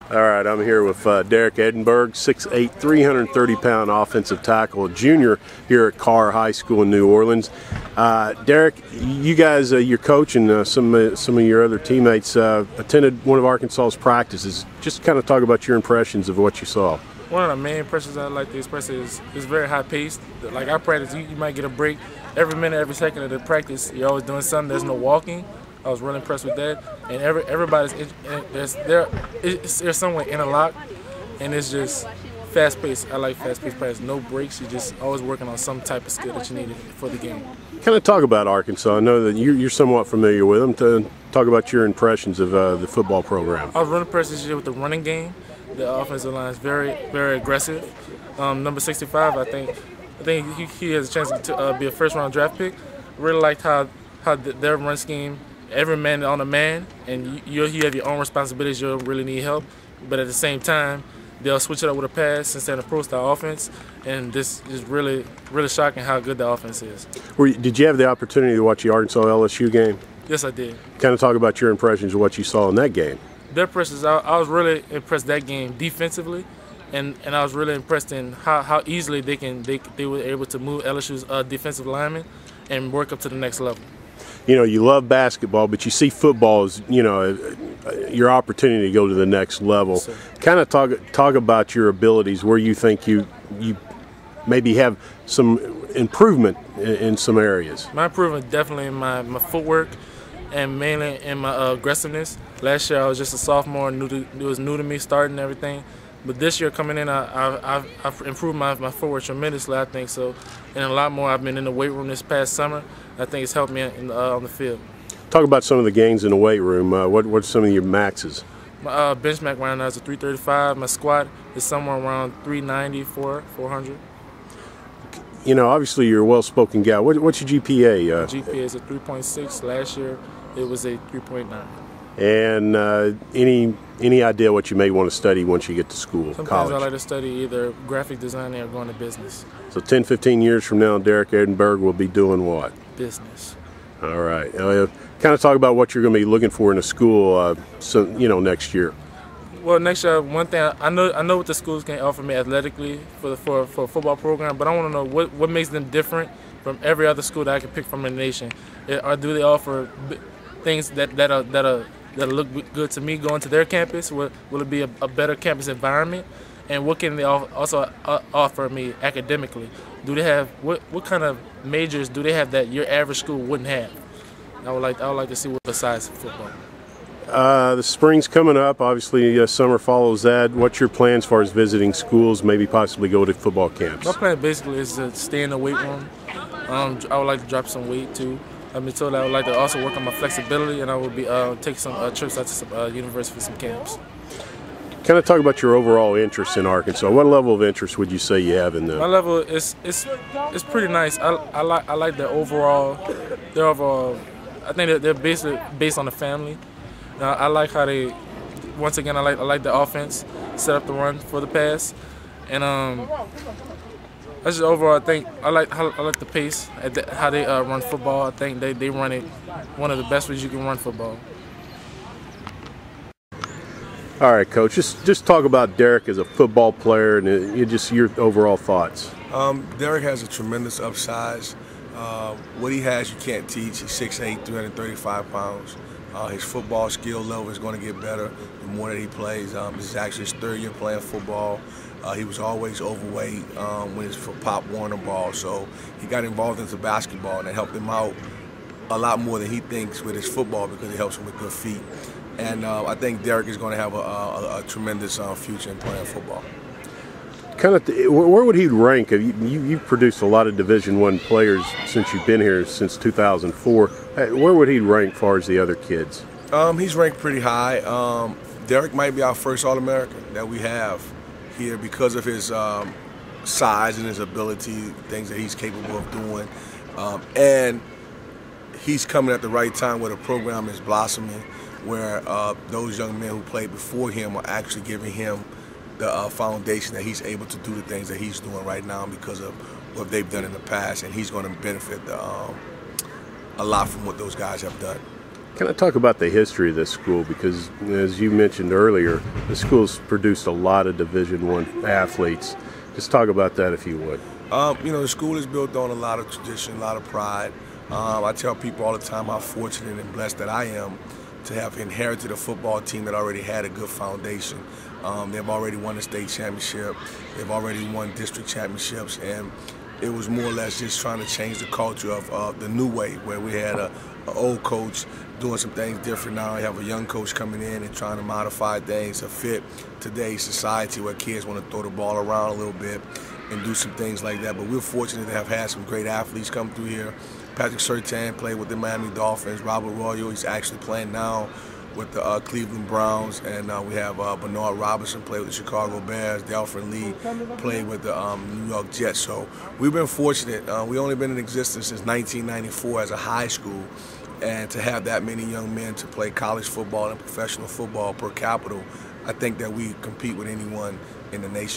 All right, I'm here with Derek Edinburgh, 6'8", 330-pound offensive tackle, a junior here at Carr High School in New Orleans. Derek, you guys, your coach and some of your other teammates attended one of Arkansas's practices. Just kind of talk about your impressions of what you saw. One of the main impressions I like to express is very high paced. Like our practice, you might get a break every minute, every second of the practice. You're always doing something. There's no walking. I was really impressed with that, and everybody's they're somewhat interlocked, and it's just fast paced. I like fast paced practice, no breaks. You're just always working on some type of skill that you need for the game. Kind of talk about Arkansas. I know that you're somewhat familiar with them. To talk about your impressions of the football program. I was really impressed this year with the running game. The offensive line is very aggressive. Number 65, I think he has a chance to be a first-round draft pick. Really liked how their run scheme. Every man on a man, and you have your own responsibilities. You don't really need help, but at the same time, they'll switch it up with a pass instead of pro-style offense, and this is really shocking how good the offense is. Did you have the opportunity to watch the Arkansas-LSU game? Yes, I did. Kind of talk about your impressions of what you saw in that game. Their impressions, I was really impressed that game defensively, and I was really impressed in how easily they were able to move LSU's defensive linemen and work up to the next level. You know, you love basketball, but you see football as, you know, your opportunity to go to the next level. Yes, kind of talk about your abilities, where you think you maybe have some improvement in some areas. My improvement definitely in my footwork and mainly in my aggressiveness. Last year I was just a sophomore, it was new to me starting everything. But this year coming in, I've improved my footwork tremendously, I think so. And a lot more. I've been in the weight room this past summer. I think it's helped me on the field. Talk about some of the gains in the weight room. What's some of your maxes? My bench max right now is a 335. My squat is somewhere around 390, 400. You know, obviously you're a well-spoken guy. What's your GPA? GPA is a 3.6. Last year it was a 3.9. And any idea what you may want to study once you get to school, Sometimes college? I like to study either graphic design or going to business. So 10, 15 years from now, Derek Edinburgh will be doing what? Business. All right. Kind of talk about what you're going to be looking for in a school, next year. Well, next year, one thing I know what the schools can offer me athletically for a football program, but I want to know what makes them different from every other school that I can pick from in the nation. Or do they offer things that look good to me going to their campus? Will it be a better campus environment? And what can they also offer me academically? Do they have what kind of majors do they have that your average school wouldn't have? I would like to see what besides football. The spring's coming up. Obviously, summer follows that. What's your plans as far as visiting schools, maybe possibly go to football camps? My plan basically is to stay in the weight room. I would like to drop some weight too. I've been told I would like to also work on my flexibility, and I will be take some trips out to some universities for some camps. Kind of talk about your overall interest in Arkansas. What level of interest would you say you have in the? My level is pretty nice. I like their overall. I think they're basically based on the family. I like how they. Once again, I like the offense, set up the run for the pass, and that's just overall. I think I like the pace, how they run football. I think they run it one of the best ways you can run football. All right, Coach. Just talk about Derek as a football player and just your overall thoughts. Derek has a tremendous upside. What he has, you can't teach. He's 6'8", 335 pounds. His football skill level is going to get better the more that he plays. This is actually his third year playing football. He was always overweight when it was for Pop Warner ball, so he got involved into basketball, and it helped him out a lot more than he thinks with his football because it helps him with good feet. And I think Derek is going to have a tremendous future in playing football. Where would he rank? You've produced a lot of Division I players since you've been here since 2004. Where would he rank as far as the other kids? He's ranked pretty high. Derek might be our first All-American that we have here because of his size and his ability, things that he's capable of doing. And he's coming at the right time where the program is blossoming, where those young men who played before him are actually giving him the foundation that he's able to do the things that he's doing right now because of what they've done in the past, and he's going to benefit a lot from what those guys have done. Can I talk about the history of this school? Because as you mentioned earlier, the school's produced a lot of Division I athletes. Just talk about that if you would. You know, the school is built on a lot of tradition, a lot of pride. I tell people all the time how fortunate and blessed that I am to have inherited a football team that already had a good foundation. They've already won a state championship. They've already won district championships, and it was more or less just trying to change the culture of the new way, where we had an old coach doing some things different. Now we have a young coach coming in and trying to modify things to fit today's society, where kids want to throw the ball around a little bit and do some things like that. But we're fortunate to have had some great athletes come through here. Patrick Surtain played with the Miami Dolphins. Robert Royo, he's actually playing now with the Cleveland Browns, and we have Bernard Robinson played with the Chicago Bears. Delphin Lee played with the New York Jets. So we've been fortunate. We've only been in existence since 1994 as a high school, and to have that many young men to play college football and professional football per capita, I think that we compete with anyone in the nation.